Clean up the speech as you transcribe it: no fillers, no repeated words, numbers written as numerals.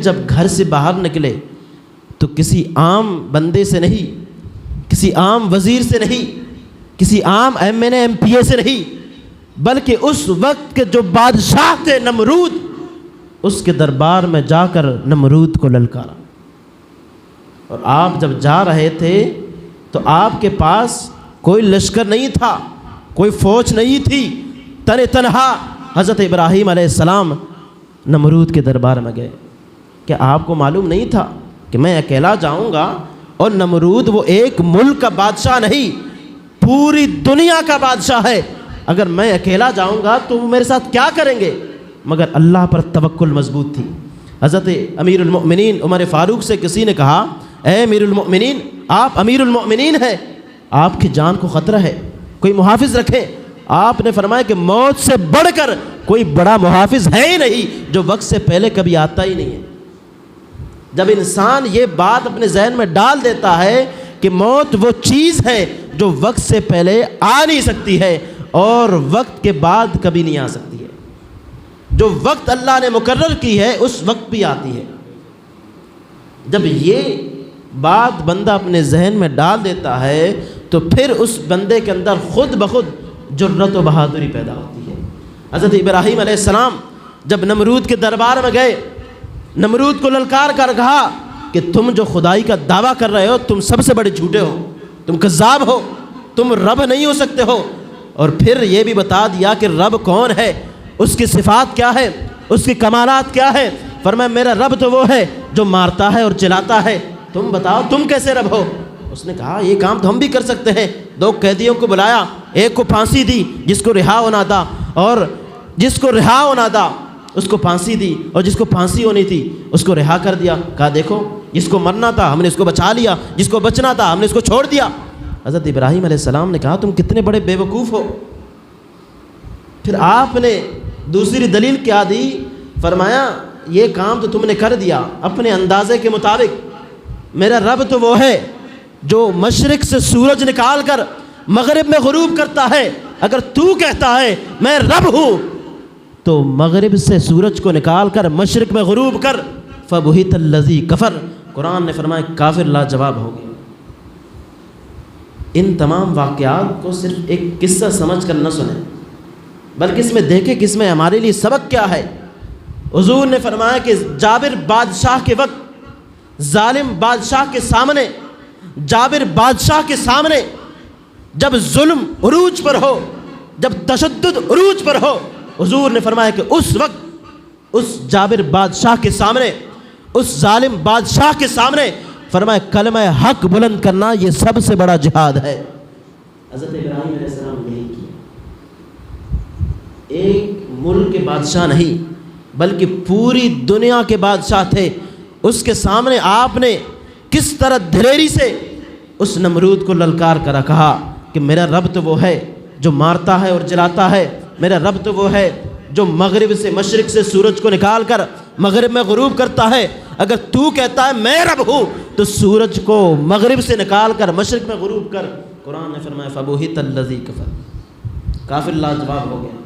جب گھر سے باہر نکلے تو کسی عام بندے سے نہیں، کسی عام وزیر سے نہیں، کسی عام M N A M P A سے نہیں، بلکہ اس وقت کے جو بادشاہ تھے نمرود، اس کے دربار میں جا کر نمرود کو للکارا۔ اور آپ جب جا رہے تھے تو آپ کے پاس کوئی لشکر نہیں تھا، کوئی فوج نہیں تھی، تنہا حضرت ابراہیم علیہ السلام نمرود کے دربار میں گئے۔ کہ آپ کو معلوم نہیں تھا کہ میں اکیلا جاؤں گا؟ اور نمرود وہ ایک ملک کا بادشاہ نہیں، پوری دنیا کا بادشاہ ہے۔ اگر میں اکیلا جاؤں گا تو وہ میرے ساتھ کیا کریں گے؟ مگر اللہ پر توکل مضبوط تھی۔ حضرت امیر المؤمنین عمر فاروق سے کسی نے کہا، اے امیر المؤمنین، آپ امیر المؤمنین ہیں، آپ کی جان کو خطرہ ہے، کوئی محافظ رکھیں۔ آپ نے فرمایا کہ موت سے بڑھ کر کوئی بڑا محافظ ہے ہی نہیں جو وقت سے پہلے کبھی آتا ہی نہیں ہے۔ جب انسان یہ بات اپنے ذہن میں ڈال دیتا ہے کہ موت وہ چیز ہے جو وقت سے پہلے آ نہیں سکتی ہے اور وقت کے بعد کبھی نہیں آ سکتی ہے، جو وقت اللہ نے مقرر کی ہے اس وقت بھی آتی ہے، جب یہ بات بندہ اپنے ذہن میں ڈال دیتا ہے تو پھر اس بندے کے اندر خود بخود جرأت و بہادری پیدا ہوتی ہے۔ حضرت ابراہیم علیہ السلام جب نمرود کے دربار میں گئے، نمرود کو للکار کر کہا کہ تم جو خدائی کا دعویٰ کر رہے ہو تم سب سے بڑے جھوٹے ہو، تم کذاب ہو، تم رب نہیں ہو سکتے ہو۔ اور پھر یہ بھی بتا دیا کہ رب کون ہے، اس کی صفات کیا ہے، اس کی کمالات کیا ہے۔ فرمایا میرا رب تو وہ ہے جو مارتا ہے اور جلاتا ہے، تم بتاؤ تم کیسے رب ہو؟ اس نے کہا یہ کام تو ہم بھی کر سکتے ہیں۔ 2 قیدیوں کو بلایا، ایک کو پھانسی دی جس کو رہا ہونا تھا، اور جس کو رہا ہونا تھا اس کو پھانسی دی، اور جس کو پھانسی ہونی تھی اس کو رہا کر دیا۔ کہا دیکھو جس کو مرنا تھا ہم نے اس کو بچا لیا، جس کو بچنا تھا ہم نے اس کو چھوڑ دیا۔ حضرت ابراہیم علیہ السلام نے کہا تم کتنے بڑے بے وقوف ہو۔ پھر آپ نے دوسری دلیل کیا دی؟ فرمایا یہ کام تو تم نے کر دیا اپنے اندازے کے مطابق، میرا رب تو وہ ہے جو مشرق سے سورج نکال کر مغرب میں غروب کرتا ہے۔ اگر تو کہتا ہے میں رب ہوں تو مغرب سے سورج کو نکال کر مشرق میں غروب کر، فَبُهِتَ الَّذِي کفر۔ قرآن نے فرمایا کافر لاجواب ہو گئے۔ ان تمام واقعات کو صرف ایک قصہ سمجھ کر نہ سنیں، بلکہ اس میں دیکھیں کہ اس میں ہمارے لیے سبق کیا ہے۔ حضور نے فرمایا کہ جابر بادشاہ کے وقت، ظالم بادشاہ کے سامنے، جابر بادشاہ کے سامنے جب ظلم عروج پر ہو، جب تشدد عروج پر ہو، حضور نے فرمایا کہ اس وقت اس جابر بادشاہ کے سامنے، اس ظالم بادشاہ کے سامنے فرمایا کلمہ حق بلند کرنا یہ سب سے بڑا جہاد ہے۔ حضرت ابراہیم علیہ السلام نے یہی کیا۔ ایک ملک کے بادشاہ نہیں بلکہ پوری دنیا کے بادشاہ تھے، اس کے سامنے آپ نے کس طرح دلیری سے اس نمرود کو للکار کرا، کہا کہ میرا رب تو وہ ہے جو مارتا ہے اور جلاتا ہے، میرا رب تو وہ ہے جو مغرب سے، مشرق سے سورج کو نکال کر مغرب میں غروب کرتا ہے۔ اگر تو کہتا ہے میں رب ہوں تو سورج کو مغرب سے نکال کر مشرق میں غروب کر۔ قرآن نے فرمایا فَبُهِتَ الَّذِي کَفَرَ، کافر لاجواب ہو گیا۔